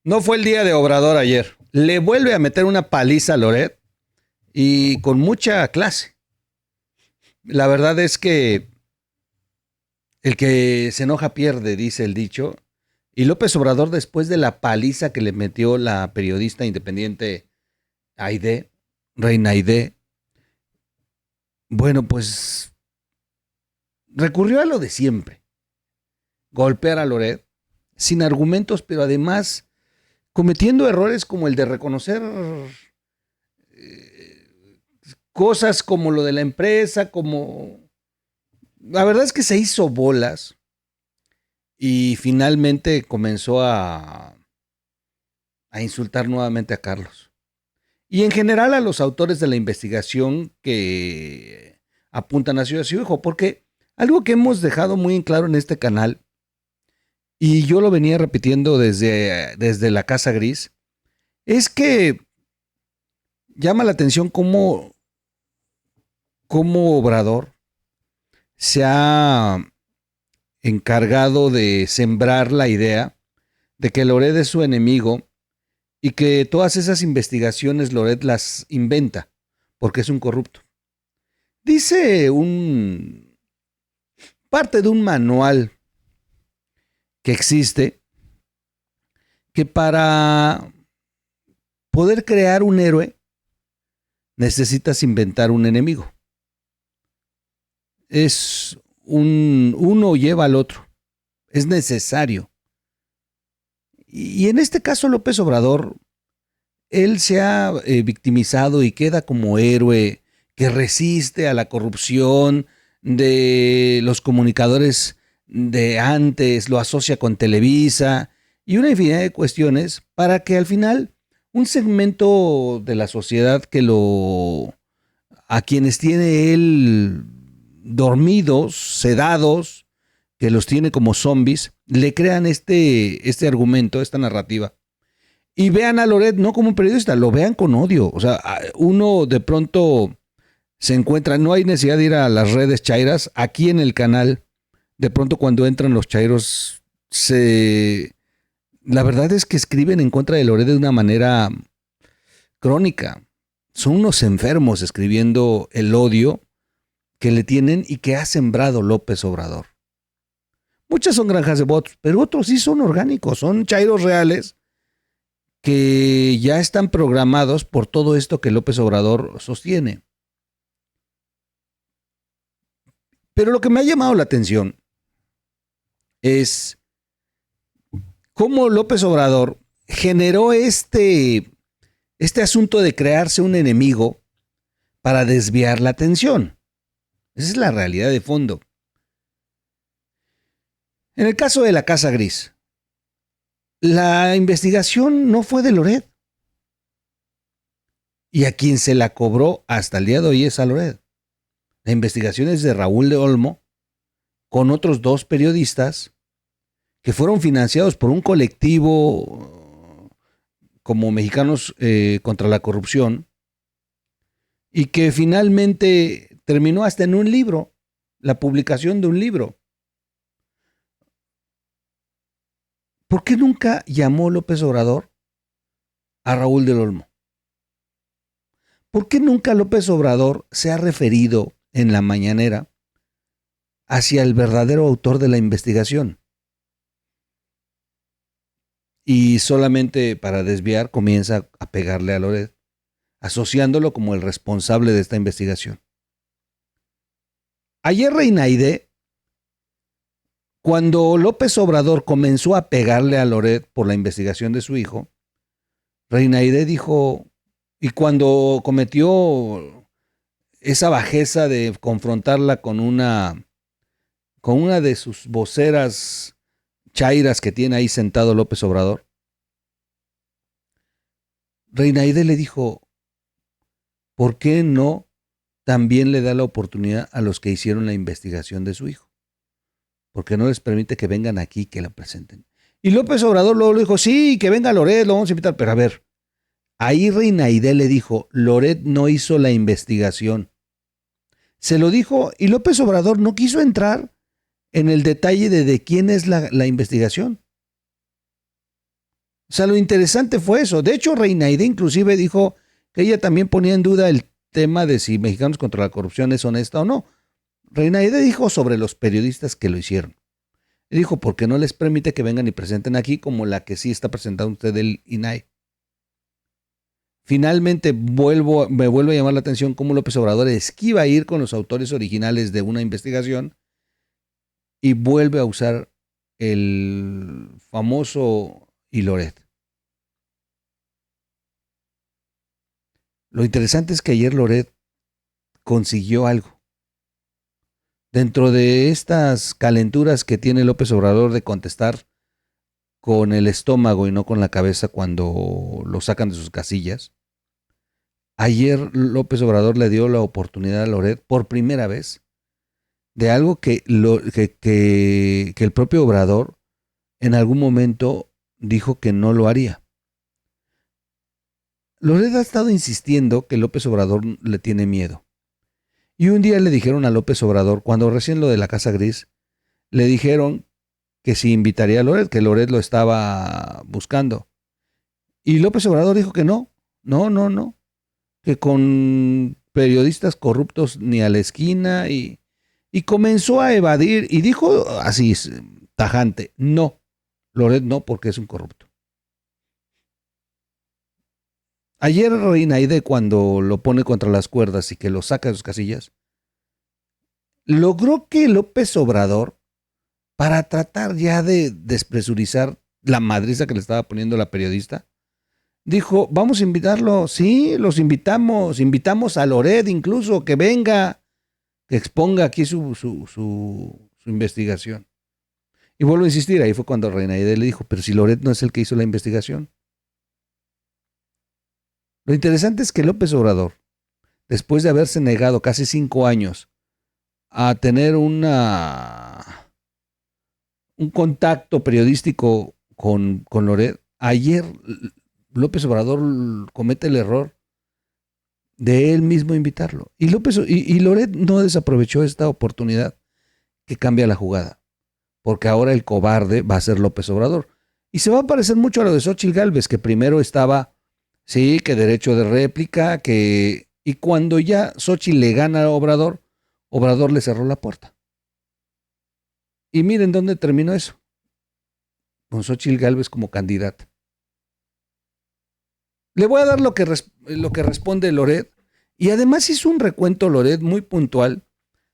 No fue el día de Obrador ayer. Le vuelve a meter una paliza a Loret y con mucha clase. La verdad es que el que se enoja pierde, dice el dicho. Y López Obrador, después de la paliza que le metió la periodista independiente Aide, Reina Aide, bueno, pues recurrió a lo de siempre. Golpear a Loret sin argumentos, pero además cometiendo errores como el de reconocer cosas como lo de la empresa, como... La verdad es que se hizo bolas y finalmente comenzó a insultar nuevamente a Carlos. Y en general a los autores de la investigación que apuntan a su hijo, porque algo que hemos dejado muy en claro en este canal, y yo lo venía repitiendo desde la Casa Gris, es que llama la atención cómo Obrador se ha encargado de sembrar la idea de que Loret es su enemigo y que todas esas investigaciones Loret las inventa porque es un corrupto. Dice parte de un manual que existe que para poder crear un héroe necesitas inventar un enemigo. Es uno lleva al otro. Es necesario. Y en este caso López Obrador, él se ha victimizado y queda como héroe que resiste a la corrupción de los comunicadores de antes, lo asocia con Televisa y una infinidad de cuestiones para que al final un segmento de la sociedad a quienes tiene él dormidos, sedados, que los tiene como zombies, le crean este argumento, esta narrativa. Y vean a Loret no como un periodista, lo vean con odio. O sea, uno de pronto se encuentra, no hay necesidad de ir a las redes chairas, aquí en el canal, de pronto cuando entran los chairos, la verdad es que escriben en contra de Loret de una manera crónica. Son unos enfermos escribiendo el odio que le tienen y que ha sembrado López Obrador. Muchas son granjas de bots, pero otros sí son orgánicos, son chairos reales que ya están programados por todo esto que López Obrador sostiene. Pero lo que me ha llamado la atención es cómo López Obrador generó este asunto de crearse un enemigo para desviar la atención. Esa es la realidad de fondo. En el caso de la Casa Gris, la investigación no fue de Loret. Y a quien se la cobró hasta el día de hoy es a Loret. La investigación es de Raúl de Olmo con otros dos periodistas que fueron financiados por un colectivo como Mexicanos contra la Corrupción y que finalmente terminó hasta en un libro, la publicación de un libro. ¿Por qué nunca llamó López Obrador a Raúl del Olmo? ¿Por qué nunca López Obrador se ha referido en la mañanera hacia el verdadero autor de la investigación? Y solamente para desviar comienza a pegarle a Loret, asociándolo como el responsable de esta investigación. Ayer Reina Aide, cuando López Obrador comenzó a pegarle a Loret por la investigación de su hijo, Reina Aide dijo, y cuando cometió esa bajeza de confrontarla con una de sus voceras chairas que tiene ahí sentado López Obrador, Reina Aide le dijo, ¿por qué no también le da la oportunidad a los que hicieron la investigación de su hijo? Porque no les permite que vengan aquí, que la presenten. Y López Obrador luego le dijo, sí, que venga Loret, lo vamos a invitar. Pero a ver, ahí Reina Aide le dijo, Loret no hizo la investigación. Se lo dijo y López Obrador no quiso entrar en el detalle de quién es la investigación. O sea, lo interesante fue eso. De hecho, Reinaide inclusive dijo que ella también ponía en duda el tema de si Mexicanos contra la Corrupción es honesta o no. Reinaide dijo sobre los periodistas que lo hicieron. Dijo, porque no les permite que vengan y presenten aquí como la que sí está presentando usted del INAI. Finalmente me vuelve a llamar la atención cómo López Obrador esquiva ir con los autores originales de una investigación y vuelve a usar el famoso Iloret. Lo interesante es que ayer Loret consiguió algo. Dentro de estas calenturas que tiene López Obrador de contestar con el estómago y no con la cabeza cuando lo sacan de sus casillas, ayer López Obrador le dio la oportunidad a Loret por primera vez de algo que el propio Obrador en algún momento dijo que no lo haría. Loret ha estado insistiendo que López Obrador le tiene miedo. Y un día le dijeron a López Obrador, cuando recién lo de la Casa Gris, le dijeron que si invitaría a Loret, que Loret lo estaba buscando. Y López Obrador dijo que no, no, que con periodistas corruptos ni a la esquina y comenzó a evadir y dijo así, tajante, no, Loret no porque es un corrupto. Ayer Reinaide, cuando lo pone contra las cuerdas y que lo saca de sus casillas, logró que López Obrador, para tratar ya de despresurizar la madriza que le estaba poniendo la periodista, dijo, vamos a invitarlo, sí, los invitamos a Loret incluso, que venga, que exponga aquí su investigación. Y vuelvo a insistir, ahí fue cuando Reinaide le dijo, pero si Loret no es el que hizo la investigación. Lo interesante es que López Obrador, después de haberse negado casi 5 años a tener un contacto periodístico con Loret, ayer López Obrador comete el error de él mismo invitarlo. Y Loret no desaprovechó esta oportunidad que cambia la jugada, porque ahora el cobarde va a ser López Obrador. Y se va a parecer mucho a lo de Xóchitl Gálvez, que primero estaba, sí, que derecho de réplica, y cuando ya Xóchitl le gana a Obrador, Obrador le cerró la puerta. Y miren dónde terminó eso, con Xóchitl Gálvez como candidata. Le voy a dar lo que responde Loret, y además hizo un recuento Loret muy puntual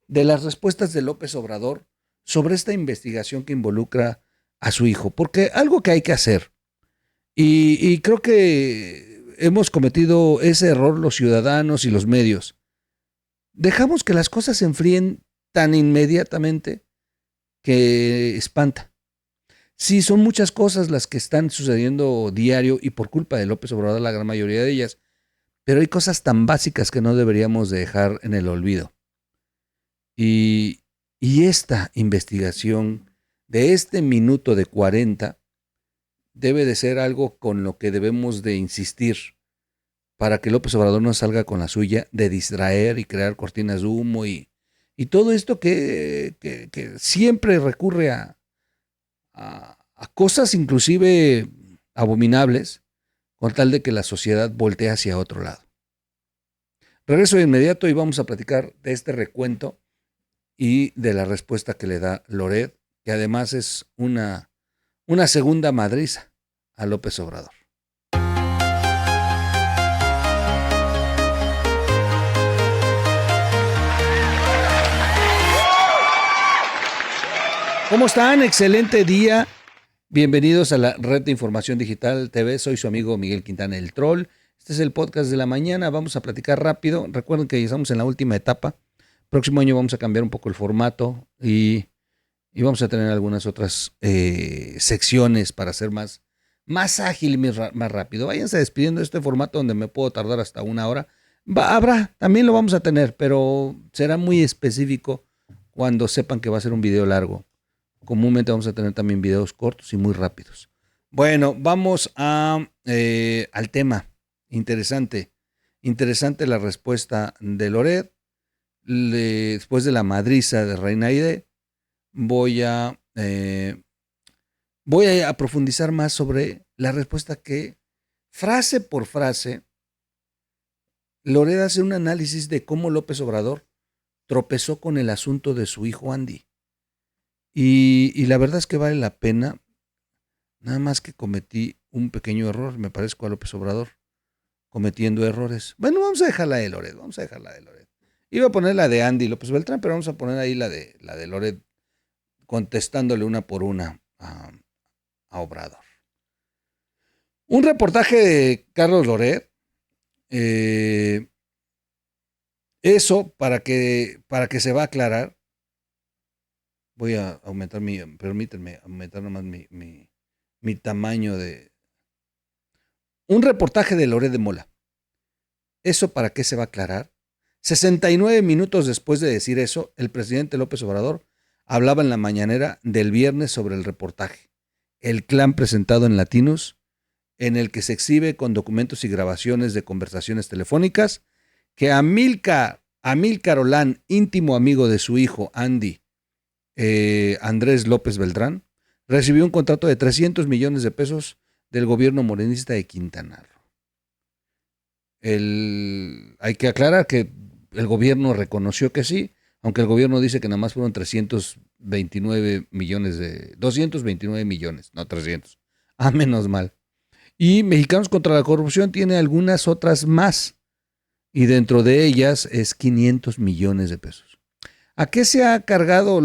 de las respuestas de López Obrador sobre esta investigación que involucra a su hijo, porque algo que hay que hacer, y creo que hemos cometido ese error los ciudadanos y los medios, dejamos que las cosas se enfríen tan inmediatamente que espanta. Sí, son muchas cosas las que están sucediendo diario y por culpa de López Obrador la gran mayoría de ellas, pero hay cosas tan básicas que no deberíamos dejar en el olvido. Y esta investigación de este minuto de 40 debe de ser algo con lo que debemos de insistir para que López Obrador no salga con la suya de distraer y crear cortinas de humo y todo esto que siempre recurre a cosas inclusive abominables con tal de que la sociedad voltee hacia otro lado. Regreso de inmediato y vamos a platicar de este recuento y de la respuesta que le da Loret, que además es una segunda madriza a López Obrador. ¿Cómo están? Excelente día. Bienvenidos a la Red de Información Digital TV. Soy su amigo Miguel Quintana, el Troll. Este es el podcast de la mañana. Vamos a platicar rápido. Recuerden que ya estamos en la última etapa. Próximo año vamos a cambiar un poco el formato y vamos a tener algunas otras secciones para ser más ágil y más rápido. Váyanse despidiendo de este formato donde me puedo tardar hasta 1 hora. También lo vamos a tener, pero será muy específico cuando sepan que va a ser un video largo. Comúnmente vamos a tener también videos cortos y muy rápidos. Bueno, vamos al tema. Interesante la respuesta de Loret. Después de la madriza de Reinaide, voy a profundizar más sobre la respuesta que, frase por frase, Loret hace un análisis de cómo López Obrador tropezó con el asunto de su hijo Andy. Y la verdad es que vale la pena, nada más que cometí un pequeño error, me parezco a López Obrador, cometiendo errores. Bueno, vamos a dejarla de Loret, Iba a poner la de Andy López Beltrán, pero vamos a poner ahí la de Loret, contestándole una por una a Obrador. Un reportaje de Carlos Loret, eso para que se va a aclarar. Voy a aumentar permítanme aumentar nomás mi tamaño de... Un reportaje de Loret de Mola. ¿Eso para qué se va a aclarar? 69 minutos después de decir eso, el presidente López Obrador hablaba en la mañanera del viernes sobre el reportaje, El Clan presentado en Latinos, en el que se exhibe con documentos y grabaciones de conversaciones telefónicas que Amílcar Olán, íntimo amigo de su hijo Andy, Andrés López Beltrán, recibió un contrato de 300 millones de pesos del gobierno morenista de Quintana Roo. Hay que aclarar que el gobierno reconoció que sí, aunque el gobierno dice que nada más fueron 229 millones, no 300. Menos mal. Y Mexicanos contra la Corrupción tiene algunas otras más, y dentro de ellas es 500 millones de pesos. ¿A qué se ha cargado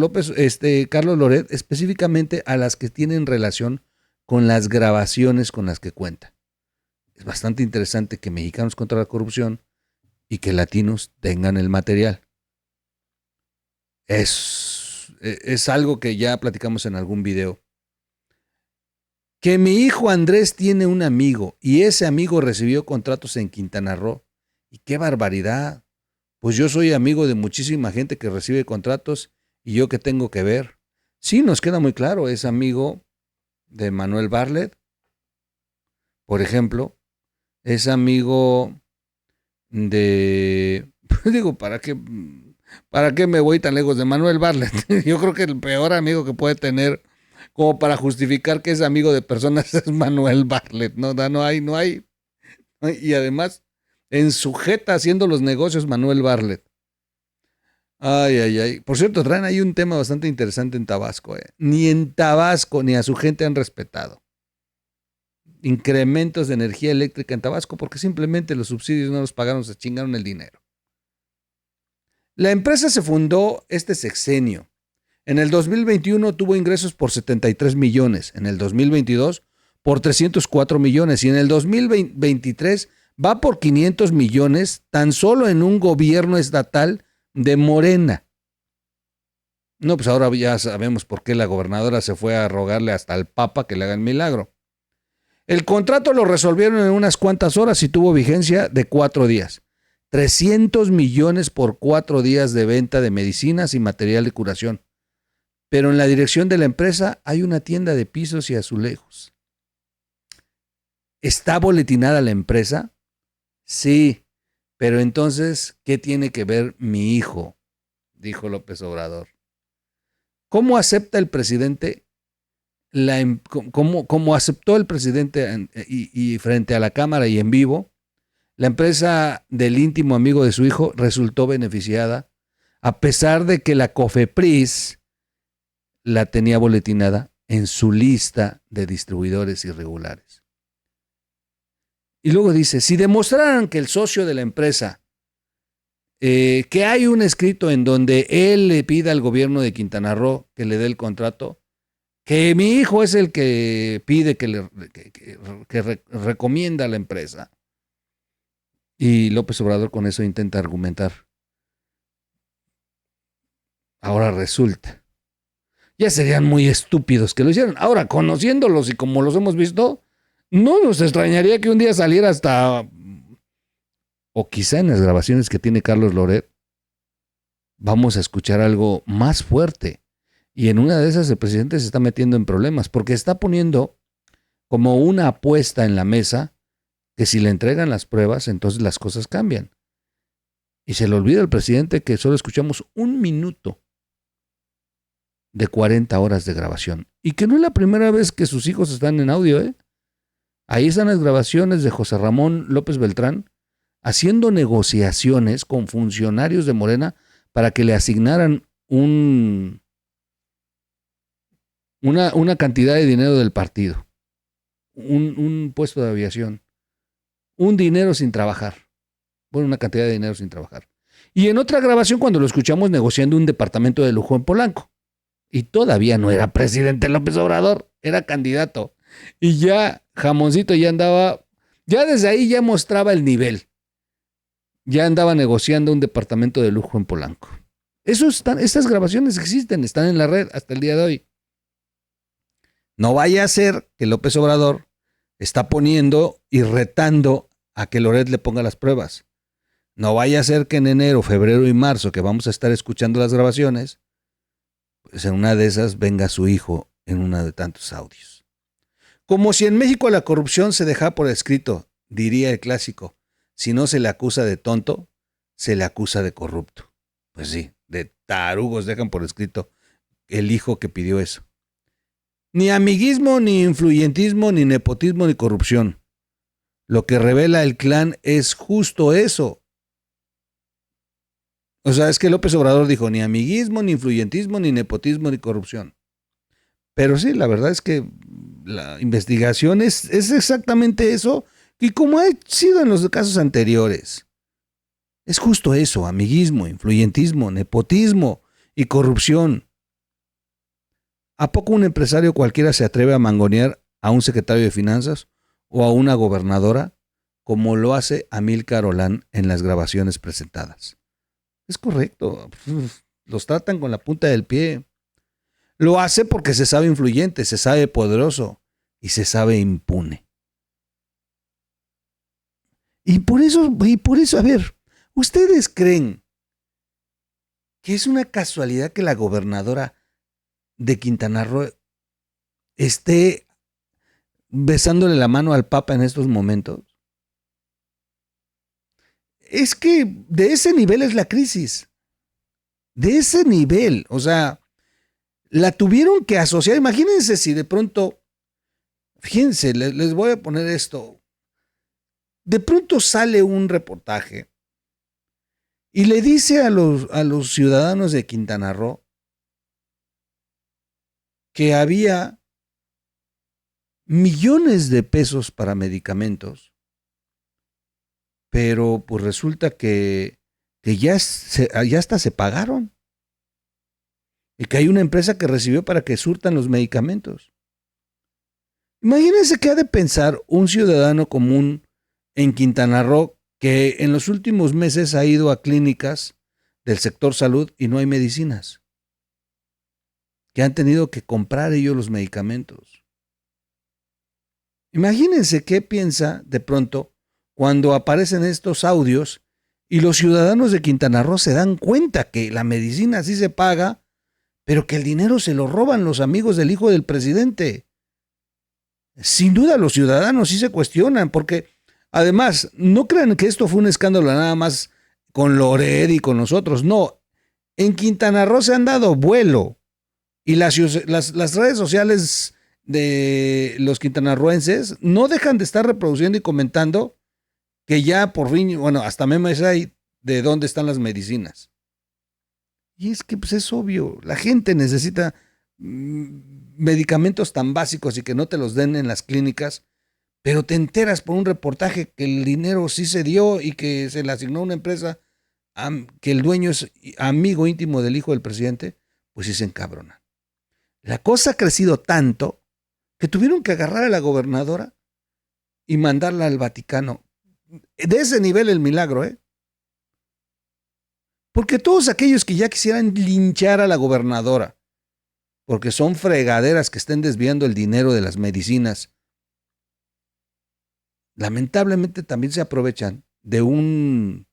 Carlos Loret? Específicamente a las que tienen relación con las grabaciones con las que cuenta. Es bastante interesante que Mexicanos contra la Corrupción y que Latinos tengan el material. Es algo que ya platicamos en algún video. Que mi hijo Andrés tiene un amigo y ese amigo recibió contratos en Quintana Roo. Y qué barbaridad. Pues yo soy amigo de muchísima gente que recibe contratos y yo qué tengo que ver. Sí, nos queda muy claro, es amigo de Manuel Bartlett, por ejemplo, es amigo de... Digo, ¿para qué me voy tan lejos de Manuel Bartlett? Yo creo que el peor amigo que puede tener como para justificar que es amigo de personas es Manuel Bartlett. No hay. Y además, en sujeta haciendo los negocios Manuel Bartlett. Ay. Por cierto, traen ahí un tema bastante interesante en Tabasco. Ni en Tabasco ni a su gente han respetado incrementos de energía eléctrica en Tabasco porque simplemente los subsidios no los pagaron, se chingaron el dinero. La empresa se fundó este sexenio. En el 2021 tuvo ingresos por 73 millones, en el 2022 por 304 millones y en el 2023 va por 500 millones tan solo en un gobierno estatal de Morena. No, pues ahora ya sabemos por qué la gobernadora se fue a rogarle hasta al Papa que le haga el milagro. El contrato lo resolvieron en unas cuantas horas y tuvo vigencia de 4 días. 300 millones por 4 días de venta de medicinas y material de curación. Pero en la dirección de la empresa hay una tienda de pisos y azulejos. ¿Está boletinada la empresa? Sí, pero entonces, ¿qué tiene que ver mi hijo? Dijo López Obrador. ¿Cómo acepta el presidente como aceptó el presidente y frente a la cámara y en vivo, la empresa del íntimo amigo de su hijo resultó beneficiada, a pesar de que la COFEPRIS la tenía boletinada en su lista de distribuidores irregulares. Y luego dice, si demostraran que el socio de la empresa, que hay un escrito en donde él le pida al gobierno de Quintana Roo que le dé el contrato, que mi hijo es el que pide que recomienda a la empresa. Y López Obrador con eso intenta argumentar. Ahora resulta. Ya serían muy estúpidos que lo hicieran. Ahora, conociéndolos y como los hemos visto, no nos extrañaría que un día saliera hasta... O quizá en las grabaciones que tiene Carlos Loret, vamos a escuchar algo más fuerte. Y en una de esas el presidente se está metiendo en problemas porque está poniendo como una apuesta en la mesa que si le entregan las pruebas, entonces las cosas cambian. Y se le olvida al presidente que solo escuchamos 1 minuto de 40 horas de grabación. Y que no es la primera vez que sus hijos están en audio, Ahí están las grabaciones de José Ramón López Beltrán haciendo negociaciones con funcionarios de Morena para que le asignaran una cantidad de dinero del partido, un puesto de aviación, un dinero sin trabajar, bueno, una cantidad de dinero sin trabajar. Y en otra grabación, cuando lo escuchamos negociando un departamento de lujo en Polanco, y todavía no era presidente López Obrador, era candidato. Y ya Jamoncito ya andaba, ya desde ahí ya mostraba el nivel. Ya andaba negociando un departamento de lujo en Polanco. Estas grabaciones existen, están en la red hasta el día de hoy. No vaya a ser que López Obrador está poniendo y retando a que Loret le ponga las pruebas. No vaya a ser que en enero, febrero y marzo, que vamos a estar escuchando las grabaciones, pues en una de esas venga su hijo en uno de tantos audios. Como si en México la corrupción se deja por escrito, diría el clásico. Si no se le acusa de tonto, se le acusa de corrupto. Pues sí, de tarugos dejan por escrito el hijo que pidió eso. Ni amiguismo, ni influyentismo, ni nepotismo, ni corrupción. Lo que revela el clan es justo eso. O sea, es que López Obrador dijo ni amiguismo, ni influyentismo, ni nepotismo, ni corrupción. Pero sí, la verdad es que la investigación es exactamente eso, y como ha sido en los casos anteriores. Es justo eso, amiguismo, influyentismo, nepotismo y corrupción. ¿A poco un empresario cualquiera se atreve a mangonear a un secretario de Finanzas o a una gobernadora como lo hace Amílcar Olán en las grabaciones presentadas? Es correcto, los tratan con la punta del pie. Lo hace porque se sabe influyente, se sabe poderoso y se sabe impune. Y por eso, a ver, ¿ustedes creen que es una casualidad que la gobernadora de Quintana Roo esté besándole la mano al Papa en estos momentos? Es que de ese nivel es la crisis. De ese nivel, o sea, la tuvieron que asociar. Imagínense si de pronto, fíjense, les voy a poner esto. De pronto sale un reportaje y le dice a los ciudadanos de Quintana Roo que había millones de pesos para medicamentos, pero pues resulta que ya hasta se pagaron y que hay una empresa que recibió para que surtan los medicamentos. Imagínense qué ha de pensar un ciudadano común en Quintana Roo que en los últimos meses ha ido a clínicas del sector salud y no hay medicinas, que han tenido que comprar ellos los medicamentos. Imagínense qué piensa de pronto cuando aparecen estos audios y los ciudadanos de Quintana Roo se dan cuenta que la medicina sí se paga, pero que el dinero se lo roban los amigos del hijo del presidente. Sin duda los ciudadanos sí se cuestionan, porque además, no crean que esto fue un escándalo nada más con Loret y con nosotros, no. En Quintana Roo se han dado vuelo y las redes sociales de los quintanarroenses no dejan de estar reproduciendo y comentando que ya por fin, bueno, hasta memes hay de dónde están las medicinas. Y es que pues es obvio, la gente necesita medicamentos tan básicos y que no te los den en las clínicas, pero te enteras por un reportaje que el dinero sí se dio y que se le asignó a una empresa que el dueño es amigo íntimo del hijo del presidente, pues sí se encabrona. La cosa ha crecido tanto que tuvieron que agarrar a la gobernadora y mandarla al Vaticano. De ese nivel el milagro, ¿eh? Porque todos aquellos que ya quisieran linchar a la gobernadora, porque son fregaderas que estén desviando el dinero de las medicinas, lamentablemente también se aprovechan de un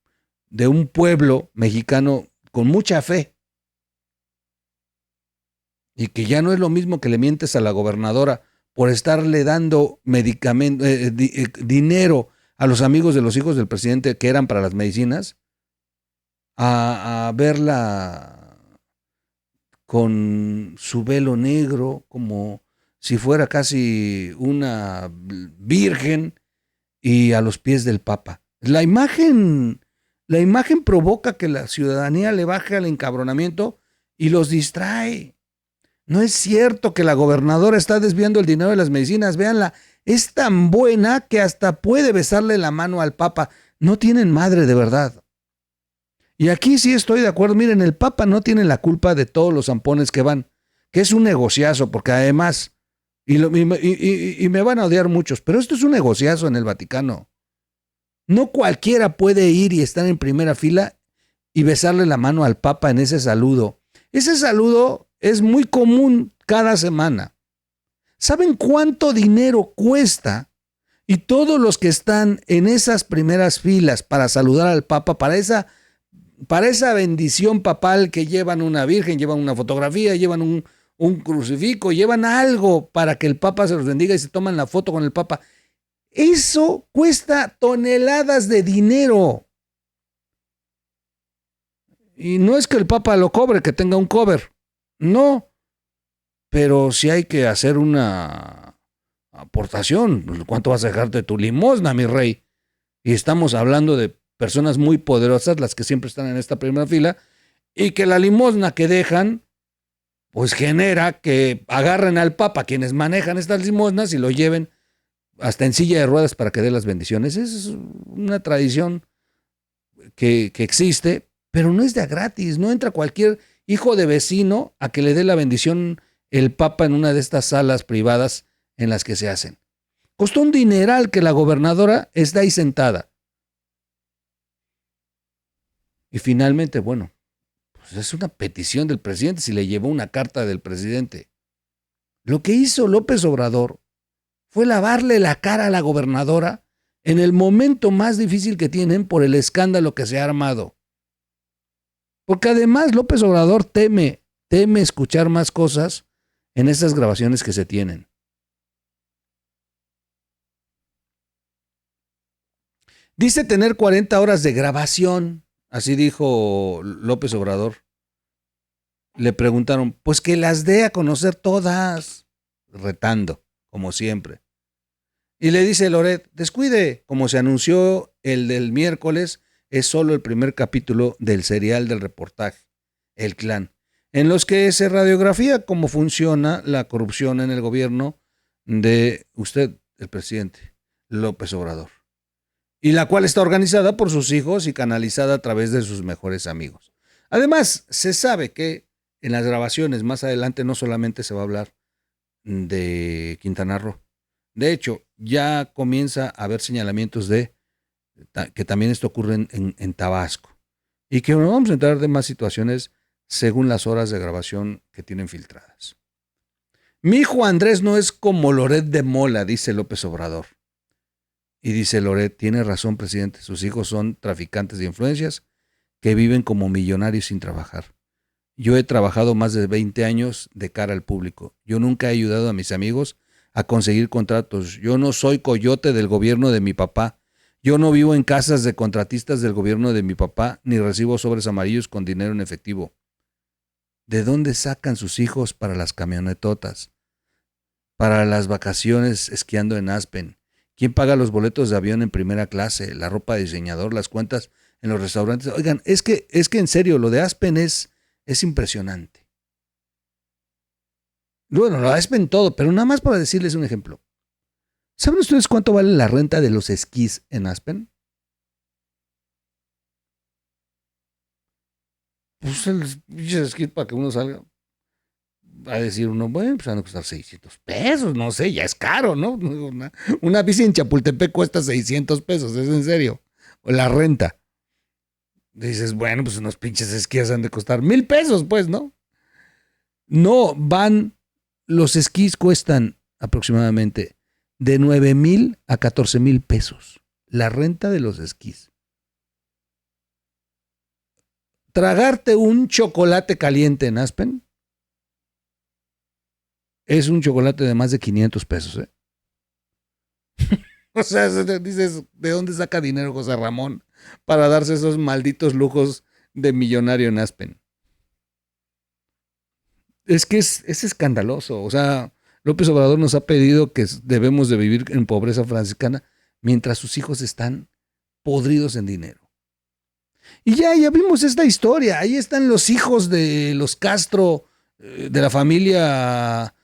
pueblo mexicano con mucha fe. Y que ya no es lo mismo que le mientes a la gobernadora por estarle dando dinero a los amigos de los hijos del presidente que eran para las medicinas, a verla con su velo negro, como si fuera casi una virgen y a los pies del Papa. La imagen provoca que la ciudadanía le baje al encabronamiento y los distrae. No es cierto que la gobernadora está desviando el dinero de las medicinas. Véanla, es tan buena que hasta puede besarle la mano al Papa. No tienen madre de verdad. Y aquí sí estoy de acuerdo. Miren, el Papa no tiene la culpa de todos los zampones que van, que es un negociazo, porque además, y me van a odiar muchos, pero esto es un negociazo en el Vaticano. No cualquiera puede ir y estar en primera fila y besarle la mano al Papa en ese saludo. Ese saludo es muy común cada semana. ¿Saben cuánto dinero cuesta? Y todos los que están en esas primeras filas para saludar al Papa, para esa bendición papal que llevan una virgen, llevan una fotografía, llevan un crucifijo, llevan algo para que el Papa se los bendiga y se toman la foto con el Papa. Eso cuesta toneladas de dinero. Y no es que el Papa lo cobre, que tenga un cover. No. Pero sí hay que hacer una aportación. ¿Cuánto vas a dejar de tu limosna, mi rey? Y estamos hablando de personas muy poderosas, las que siempre están en esta primera fila, y que la limosna que dejan, pues genera que agarren al Papa quienes manejan estas limosnas y lo lleven hasta en silla de ruedas para que dé las bendiciones. Es una tradición que existe, pero no es de a gratis. No entra cualquier hijo de vecino a que le dé la bendición el Papa en una de estas salas privadas en las que se hacen. Costó un dineral que la gobernadora está ahí sentada. Y finalmente, bueno, pues es una petición del presidente, si le llevó una carta del presidente. Lo que hizo López Obrador fue lavarle la cara a la gobernadora en el momento más difícil que tienen por el escándalo que se ha armado. Porque además López Obrador teme escuchar más cosas en esas grabaciones que se tienen. Dice tener 40 horas de grabación, así dijo López Obrador. Le preguntaron, pues que las dé a conocer todas, retando, como siempre. Y le dice Loret, descuide, como se anunció el del miércoles, es solo el primer capítulo del serial del reportaje, El Clan, en los que se radiografía cómo funciona la corrupción en el gobierno de usted, el presidente López Obrador, y la cual está organizada por sus hijos y canalizada a través de sus mejores amigos. Además, se sabe que en las grabaciones más adelante no solamente se va a hablar de Quintana Roo. De hecho, ya comienza a haber señalamientos de que también esto ocurre en Tabasco. Y que nos vamos a entrar de más situaciones según las horas de grabación que tienen filtradas. Mi hijo Andrés no es como Loret de Mola, dice López Obrador. Y dice Loret, tiene razón, presidente, sus hijos son traficantes de influencias que viven como millonarios sin trabajar. Yo he trabajado más de 20 años de cara al público. Yo nunca he ayudado a mis amigos a conseguir contratos. Yo no soy coyote del gobierno de mi papá. Yo no vivo en casas de contratistas del gobierno de mi papá, ni recibo sobres amarillos con dinero en efectivo. ¿De dónde sacan sus hijos para las camionetotas? Para las vacaciones esquiando en Aspen. ¿Quién paga los boletos de avión en primera clase? La ropa de diseñador, las cuentas en los restaurantes. Oigan, es que en serio, lo de Aspen es impresionante. Bueno, lo Aspen todo, pero nada más para decirles un ejemplo. ¿Saben ustedes cuánto vale la renta de los esquís en Aspen? Pues los esquís para que uno salga. Va a decir uno, bueno, pues van a costar 600 pesos, no sé, ya es caro, ¿no? Una bici en Chapultepec cuesta 600 pesos, es en serio. O la renta. Dices, bueno, pues unos pinches esquíes han de costar 1,000 pesos, pues, ¿no? No, los esquís cuestan aproximadamente de 9,000 a 14,000 pesos. La renta de los esquís. Tragarte un chocolate caliente en Aspen es un chocolate de más de 500 pesos, ¿eh? O sea, dices, ¿de dónde saca dinero José Ramón para darse esos malditos lujos de millonario en Aspen? Es que es escandaloso. O sea, López Obrador nos ha pedido que debemos de vivir en pobreza franciscana mientras sus hijos están podridos en dinero. Y ya vimos esta historia. Ahí están los hijos de los Castro, de la familia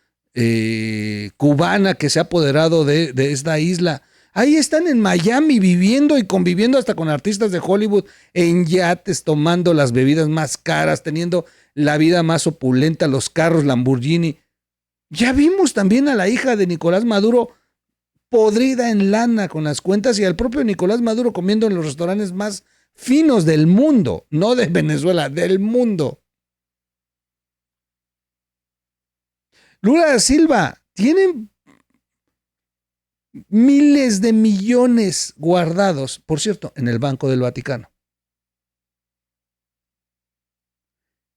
cubana que se ha apoderado de esta isla. Ahí están en Miami viviendo y conviviendo hasta con artistas de Hollywood en yates, tomando las bebidas más caras, teniendo la vida más opulenta, los carros Lamborghini. Ya vimos también a la hija de Nicolás Maduro podrida en lana con las cuentas y al propio Nicolás Maduro comiendo en los restaurantes más finos del mundo, no de Venezuela, del mundo. Lula da Silva tiene miles de millones guardados, por cierto, en el Banco del Vaticano.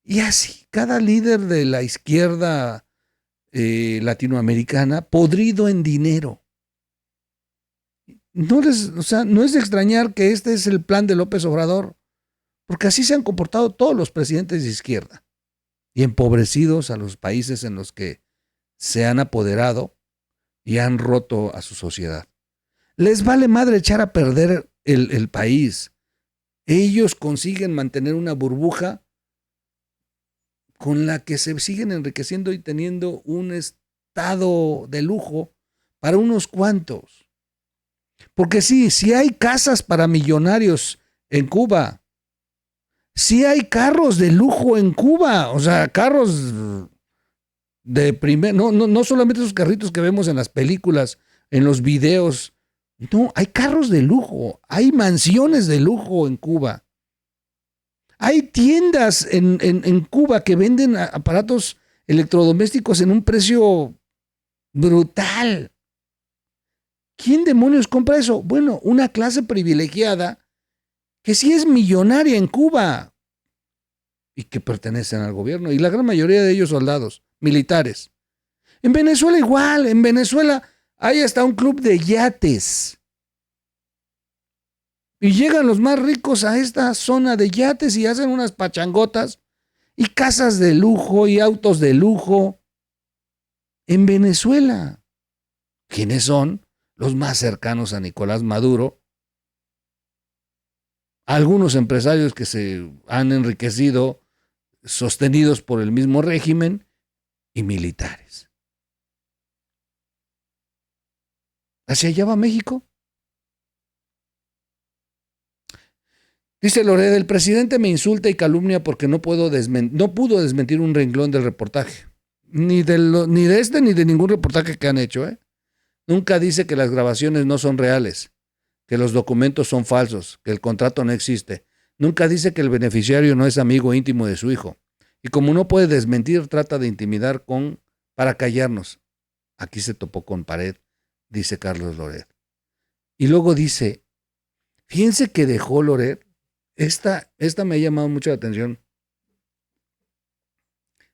Y así, cada líder de la izquierda latinoamericana podrido en dinero. No es de extrañar que este es el plan de López Obrador, porque así se han comportado todos los presidentes de izquierda y empobrecidos a los países en los que se han apoderado y han roto a su sociedad. Les vale madre echar a perder el país. Ellos consiguen mantener una burbuja con la que se siguen enriqueciendo y teniendo un estado de lujo para unos cuantos. Porque sí hay casas para millonarios en Cuba. Sí hay carros de lujo en Cuba. O sea, carros de primer... No solamente esos carritos que vemos en las películas, en los videos. No, hay carros de lujo. Hay mansiones de lujo en Cuba. Hay tiendas en Cuba que venden aparatos electrodomésticos en un precio brutal. ¿Quién demonios compra eso? Bueno, una clase privilegiada que sí es millonaria en Cuba y que pertenecen al gobierno. Y la gran mayoría de ellos soldados, militares. En Venezuela igual. En Venezuela hay hasta un club de yates. Y llegan los más ricos a esta zona de yates y hacen unas pachangotas y casas de lujo y autos de lujo. En Venezuela. ¿Quiénes son? Los más cercanos a Nicolás Maduro, algunos empresarios que se han enriquecido sostenidos por el mismo régimen y militares. ¿Hacia allá va México? Dice Loret, el presidente me insulta y calumnia porque no pudo desmentir un renglón del reportaje. Ni de este ni de ningún reportaje que han hecho, ¿eh? Nunca dice que las grabaciones no son reales, que los documentos son falsos, que el contrato no existe. Nunca dice que el beneficiario no es amigo íntimo de su hijo. Y como no puede desmentir, trata de intimidar para callarnos. Aquí se topó con pared, dice Carlos Loret. Y luego dice, fíjense que dejó Loret, esta me ha llamado mucho la atención.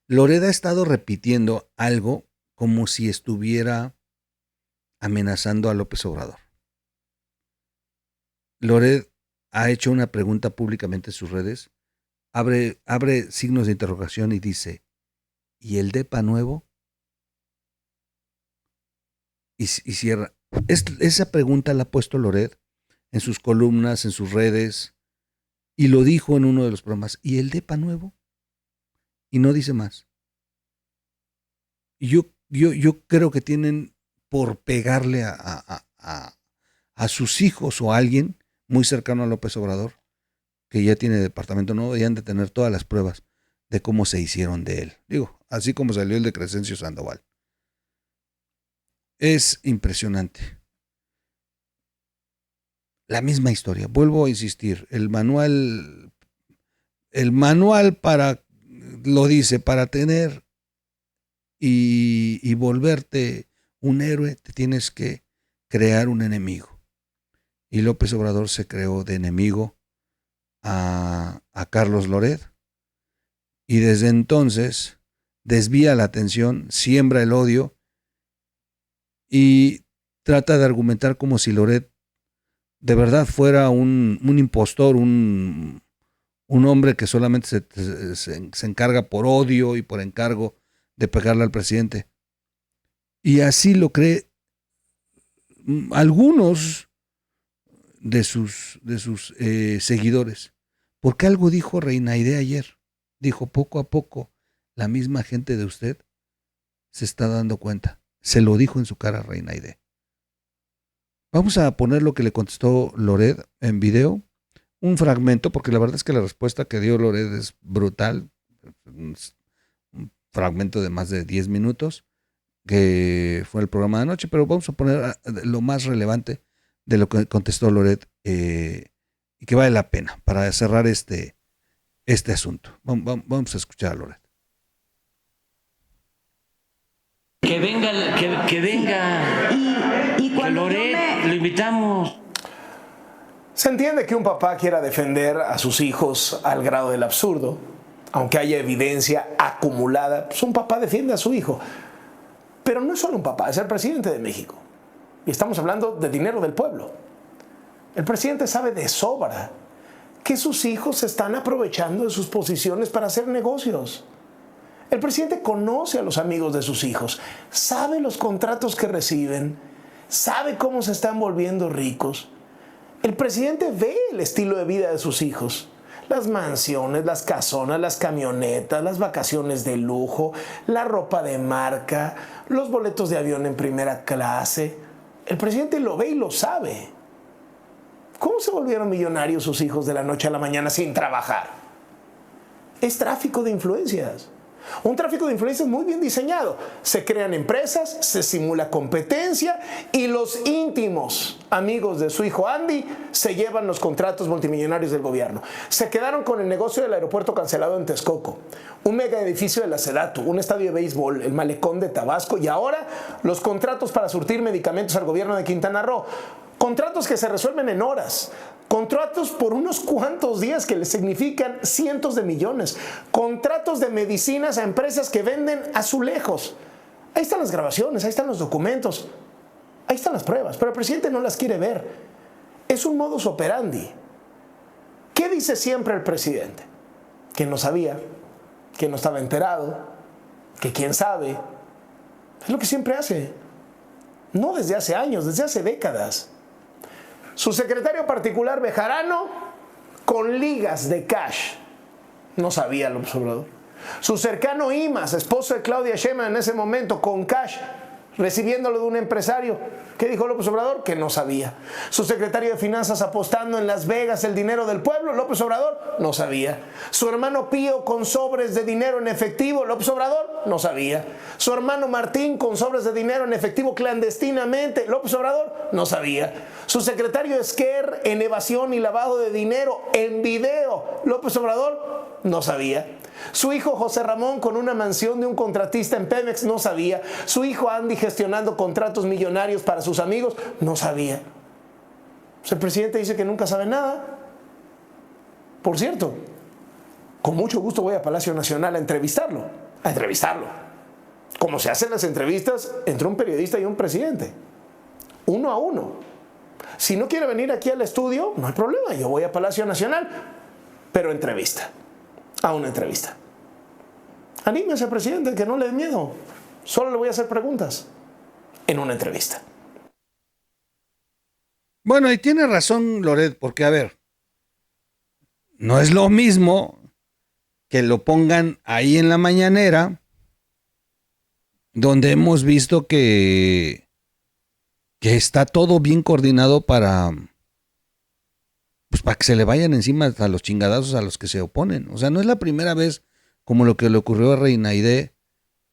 Loret ha estado repitiendo algo como si estuviera amenazando a López Obrador. Loret ha hecho una pregunta públicamente en sus redes, abre signos de interrogación y dice, ¿y el DEPA nuevo? Y cierra. Esa pregunta la ha puesto Loret en sus columnas, en sus redes, y lo dijo en uno de los programas, ¿y el DEPA nuevo? Y no dice más. Y yo creo que tienen por pegarle a sus hijos o a alguien muy cercano a López Obrador, que ya tiene departamento nuevo y han de tener todas las pruebas de cómo se hicieron de él. Digo, así como salió el de Crescencio Sandoval. Es impresionante. La misma historia. Vuelvo a insistir, el manual lo dice, para tener y volverte un héroe, te tienes que crear un enemigo. Y López Obrador se creó de enemigo a Carlos Loret. Y desde entonces desvía la atención, siembra el odio y trata de argumentar como si Loret de verdad fuera un impostor, un hombre que solamente se encarga por odio y por encargo de pegarle al presidente. Y así lo cree algunos de sus seguidores. Porque algo dijo Reinaide ayer. Dijo, poco a poco, la misma gente de usted se está dando cuenta. Se lo dijo en su cara Reinaide. Vamos a poner lo que le contestó Loret en video. Un fragmento, porque la verdad es que la respuesta que dio Loret es brutal. Un fragmento de más de 10 minutos, que fue el programa de anoche, pero vamos a poner lo más relevante de lo que contestó Loret y que vale la pena para cerrar este asunto. Vamos a escuchar a Loret. Que venga que Loret, lo invitamos. Se entiende que un papá quiera defender a sus hijos al grado del absurdo, aunque haya evidencia acumulada, pues un papá defiende a su hijo. Pero no es solo un papá, es el presidente de México. Y estamos hablando de dinero del pueblo. El presidente sabe de sobra que sus hijos se están aprovechando de sus posiciones para hacer negocios. El presidente conoce a los amigos de sus hijos, sabe los contratos que reciben, sabe cómo se están volviendo ricos. El presidente ve el estilo de vida de sus hijos. Las mansiones, las casonas, las camionetas, las vacaciones de lujo, la ropa de marca, los boletos de avión en primera clase. El presidente lo ve y lo sabe. ¿Cómo se volvieron millonarios sus hijos de la noche a la mañana sin trabajar? Es tráfico de influencias. Un tráfico de influencias muy bien diseñado. Se crean empresas, se simula competencia y los íntimos amigos de su hijo Andy se llevan los contratos multimillonarios del gobierno. Se quedaron con el negocio del aeropuerto cancelado en Texcoco, un mega edificio de la Sedatu, un estadio de béisbol, el malecón de Tabasco y ahora los contratos para surtir medicamentos al gobierno de Quintana Roo. Contratos que se resuelven en horas. Contratos por unos cuantos días que les significan cientos de millones. Contratos de medicinas a empresas que venden azulejos. Ahí están las grabaciones, ahí están los documentos, ahí están las pruebas, pero el presidente no las quiere ver. Es un modus operandi. ¿Qué dice siempre el presidente? Que no sabía, que no estaba enterado, que quién sabe. Es lo que siempre hace. No desde hace años, desde hace décadas. Su secretario particular Bejarano con ligas de cash. No sabía López Obrador. Su cercano Imas, esposo de Claudia Sheinbaum en ese momento, con cash, recibiéndolo de un empresario. ¿Qué dijo López Obrador? Que no sabía. Su secretario de Finanzas apostando en Las Vegas el dinero del pueblo. López Obrador no sabía. Su hermano Pío con sobres de dinero en efectivo. López Obrador no sabía. Su hermano Martín con sobres de dinero en efectivo clandestinamente. López Obrador no sabía. Su secretario Esquer en evasión y lavado de dinero en video. López Obrador no sabía. Su hijo José Ramón con una mansión de un contratista en Pemex no sabía. Su hijo Andy gestionando contratos millonarios para sus amigos no sabía. Pues el presidente dice que nunca sabe nada. Por cierto, con mucho gusto voy a Palacio Nacional a entrevistarlo. Como se hacen las entrevistas entre un periodista y un presidente. Uno a uno. Si no quiere venir aquí al estudio, no hay problema. Yo voy a Palacio Nacional, pero entrevista. A una entrevista. Anímese, presidente, que no le dé miedo. Solo le voy a hacer preguntas en una entrevista. Bueno, y tiene razón Loret, porque a ver, no es lo mismo que lo pongan ahí en la mañanera, donde hemos visto que está todo bien coordinado para que se le vayan encima a los chingadazos a los que se oponen. O sea, no es la primera vez como lo que le ocurrió a Reinaide,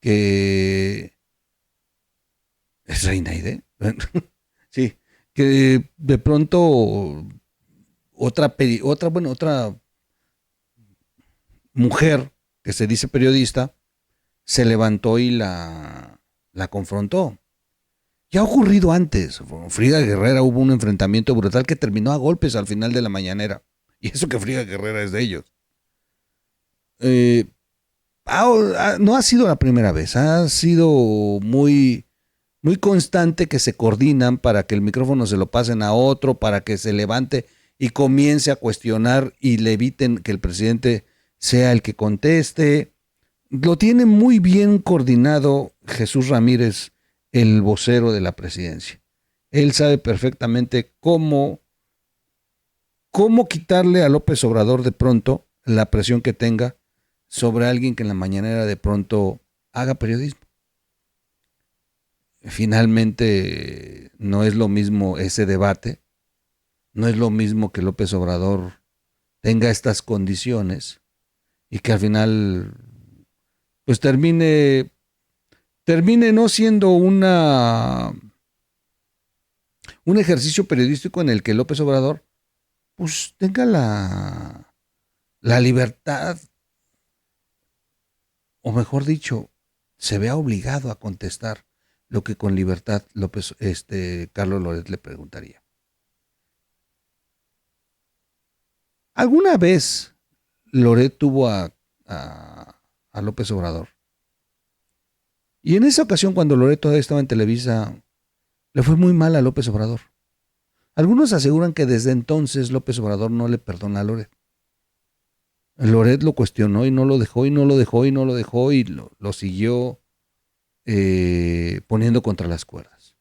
que... ¿Es Reinaide? Sí, que de pronto otra mujer que se dice periodista se levantó y la confrontó. Ya ha ocurrido antes. Frida Guerrera hubo un enfrentamiento brutal que terminó a golpes al final de la mañanera. Y eso que Frida Guerrera es de ellos. No ha sido la primera vez. Ha sido muy, muy constante que se coordinan para que el micrófono se lo pasen a otro, para que se levante y comience a cuestionar y le eviten que el presidente sea el que conteste. Lo tiene muy bien coordinado Jesús Ramírez el vocero de la presidencia. Él sabe perfectamente cómo quitarle a López Obrador de pronto la presión que tenga sobre alguien que en la mañanera de pronto haga periodismo. Finalmente no es lo mismo ese debate, no es lo mismo que López Obrador tenga estas condiciones y que al final pues termine no siendo un ejercicio periodístico en el que López Obrador pues tenga la libertad, o mejor dicho, se vea obligado a contestar lo que con libertad Carlos Loret le preguntaría. ¿Alguna vez Loret tuvo a López Obrador? Y en esa ocasión, cuando Loret todavía estaba en Televisa, le fue muy mal a López Obrador. Algunos aseguran que desde entonces López Obrador no le perdona a Loret. Loret lo cuestionó y no lo dejó, y no lo dejó, y no lo dejó, y lo siguió poniendo contra las cuerdas.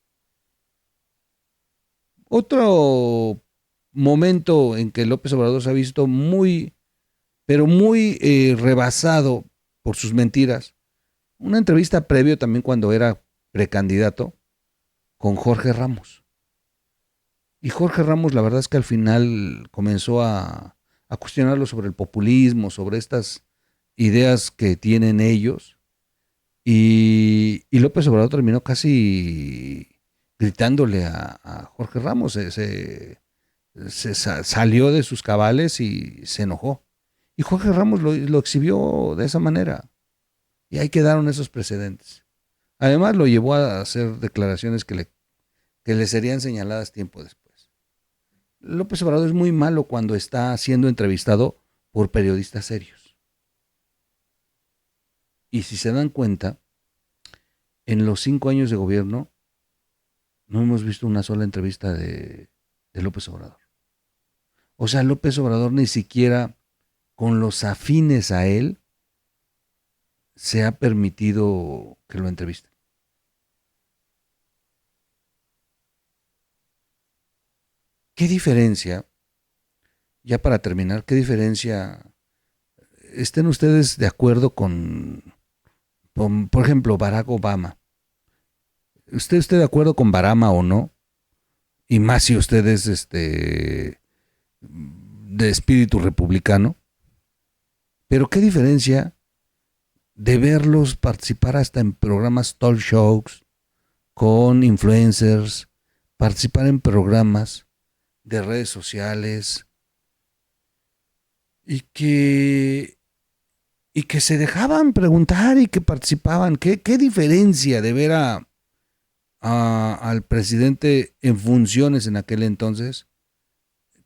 Otro momento en que López Obrador se ha visto muy, pero muy rebasado por sus mentiras. Una entrevista previo también cuando era precandidato con Jorge Ramos. Y Jorge Ramos, la verdad es que al final comenzó a cuestionarlo sobre el populismo, sobre estas ideas que tienen ellos. Y López Obrador terminó casi gritándole a Jorge Ramos. Salió de sus cabales y se enojó. Y Jorge Ramos lo exhibió de esa manera. Y ahí quedaron esos precedentes. Además lo llevó a hacer declaraciones que le serían señaladas tiempo después. López Obrador es muy malo cuando está siendo entrevistado por periodistas serios. Y si se dan cuenta, en los 5 años de gobierno no hemos visto una sola entrevista de López Obrador. O sea, López Obrador ni siquiera con los afines a él se ha permitido que lo entrevisten. ¿Qué diferencia, ya para terminar, qué diferencia estén ustedes de acuerdo con por ejemplo, Barack Obama? ¿Usted esté de acuerdo con Barama o no? Y más si usted es de espíritu republicano. Pero qué diferencia de verlos participar hasta en programas talk shows, con influencers, participar en programas de redes sociales y que se dejaban preguntar y que participaban. ¿Qué diferencia de ver al presidente en funciones en aquel entonces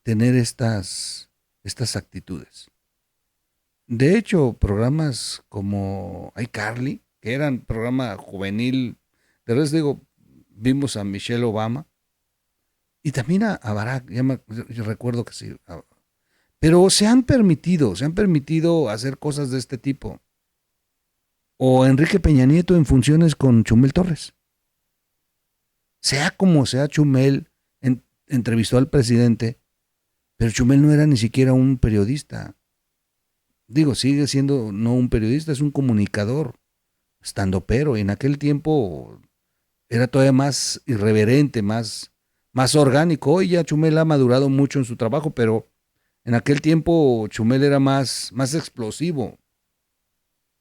tener estas actitudes? De hecho, programas como iCarly, que eran programa juvenil, de verdad digo, vimos a Michelle Obama y también a Barack, yo recuerdo que sí, pero se han permitido hacer cosas de este tipo. O Enrique Peña Nieto en funciones con Chumel Torres. Sea como sea, Chumel entrevistó al presidente, pero Chumel no era ni siquiera un periodista. Digo, sigue siendo no un periodista, es un comunicador, estandopero, y en aquel tiempo era todavía más irreverente, más orgánico. Hoy ya Chumel ha madurado mucho en su trabajo, pero en aquel tiempo Chumel era más explosivo.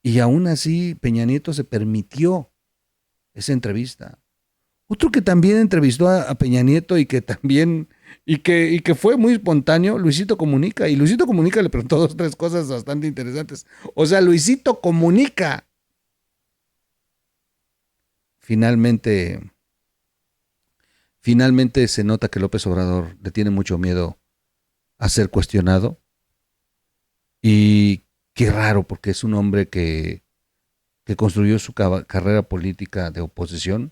Y aún así Peña Nieto se permitió esa entrevista. Otro que también entrevistó a Peña Nieto y que también y que fue muy espontáneo, Luisito Comunica. Y Luisito Comunica le preguntó 2 o 3 cosas bastante interesantes. O sea, Luisito Comunica. Finalmente se nota que López Obrador le tiene mucho miedo a ser cuestionado. Y qué raro, porque es un hombre que construyó su carrera política de oposición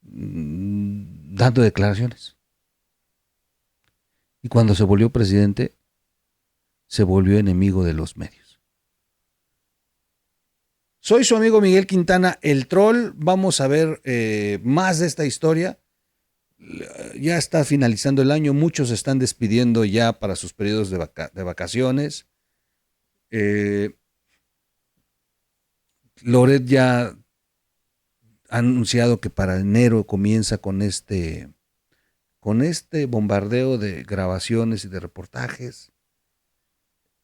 dando declaraciones. Y cuando se volvió presidente, se volvió enemigo de los medios. Soy su amigo Miguel Quintana, el troll. Vamos a ver más de esta historia. Ya está finalizando el año, muchos se están despidiendo ya para sus periodos de vacaciones. Loret ya ha anunciado que para enero comienza con este bombardeo de grabaciones y de reportajes.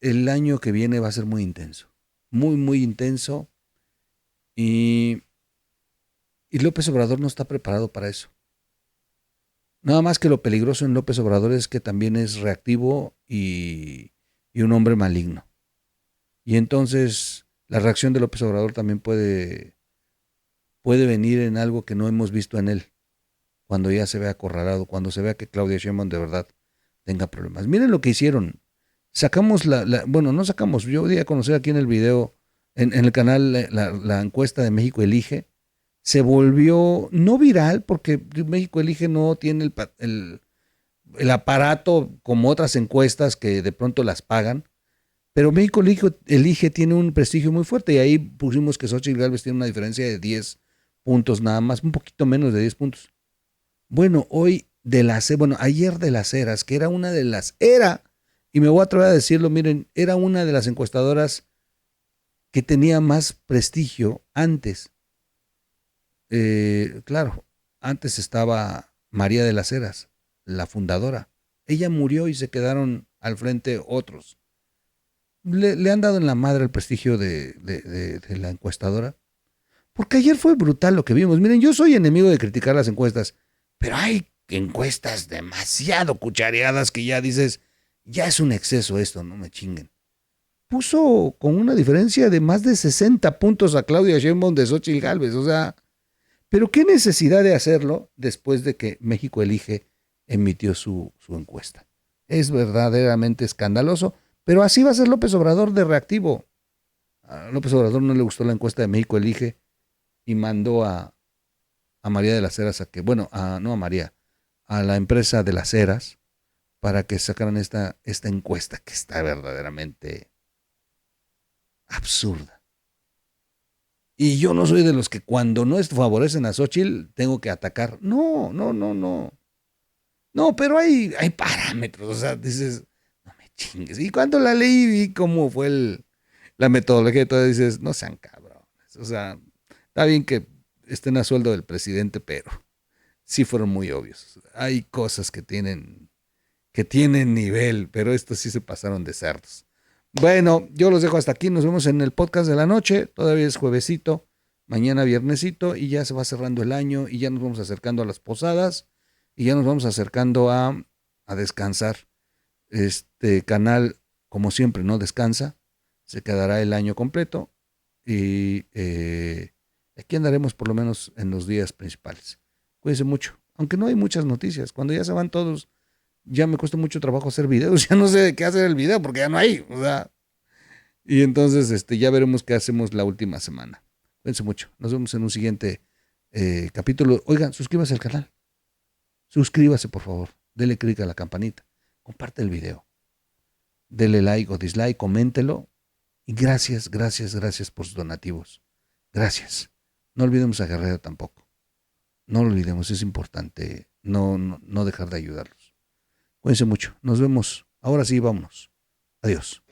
El año que viene va a ser muy intenso, muy, muy intenso. Y López Obrador no está preparado para eso. Nada más que lo peligroso en López Obrador es que también es reactivo y un hombre maligno. Y entonces la reacción de López Obrador también puede venir en algo que no hemos visto en él, cuando ya se vea acorralado, cuando se vea que Claudia Sheinbaum de verdad tenga problemas. Miren lo que hicieron. Sacamos no sacamos, yo di a conocer aquí en el video, en el canal, la encuesta de México Elige. Se volvió no viral porque México Elige no tiene el aparato como otras encuestas que de pronto las pagan, pero México Elige tiene un prestigio muy fuerte y ahí pusimos que Xóchitl Gálvez tiene una diferencia de 10 puntos nada más, un poquito menos de 10 puntos. Bueno, ayer de las Heras, que era una de las, y me voy a atrever a decirlo, miren, era una de las encuestadoras que tenía más prestigio antes. Claro, antes estaba María de las Heras, la fundadora. Ella murió y se quedaron al frente otros. Le han dado en la madre el prestigio de la encuestadora. Porque ayer fue brutal lo que vimos. Miren, yo soy enemigo de criticar las encuestas, pero hay encuestas demasiado cuchareadas que ya dices, ya es un exceso esto, no me chinguen. Puso con una diferencia de más de 60 puntos a Claudia Sheinbaum de Xóchitl Gálvez, o sea, pero qué necesidad de hacerlo después de que México Elige emitió su encuesta. Es verdaderamente escandaloso, pero así va a ser López Obrador de reactivo. A López Obrador no le gustó la encuesta de México Elige y mandó a María de las Heras a la empresa de las Heras para que sacaran esta encuesta que está verdaderamente absurda. Y yo no soy de los que cuando no favorecen a Xóchitl tengo que atacar. No. No, pero hay parámetros, o sea, dices, no me chingues. Y cuando la leí y vi cómo fue la metodología y todo, dices, no sean cabrones. O sea, está bien que estén a sueldo del presidente, pero sí fueron muy obvios. Hay cosas que tienen nivel, pero estos sí se pasaron de cerdos. Bueno, yo los dejo hasta aquí. Nos vemos en el podcast de la noche. Todavía es juevesito, mañana viernesito y ya se va cerrando el año y ya nos vamos acercando a las posadas y ya nos vamos acercando a descansar. Este canal, como siempre, no descansa. Se quedará el año completo y aquí andaremos por lo menos en los días principales. Cuídense mucho, aunque no hay muchas noticias. Cuando ya se van todos, ya me cuesta mucho trabajo hacer videos. Ya no sé de qué hacer el video porque ya no hay. O sea, y entonces ya veremos qué hacemos la última semana. Cuídense mucho. Nos vemos en un siguiente capítulo. Oigan, suscríbase al canal. Suscríbase, por favor. Dele clic a la campanita. Comparte el video. Dele like o dislike, coméntelo. Y gracias por sus donativos. Gracias. No olvidemos a Guerrero tampoco. No lo olvidemos, es importante no dejar de ayudarlos. Cuídense mucho. Nos vemos. Ahora sí, vámonos. Adiós.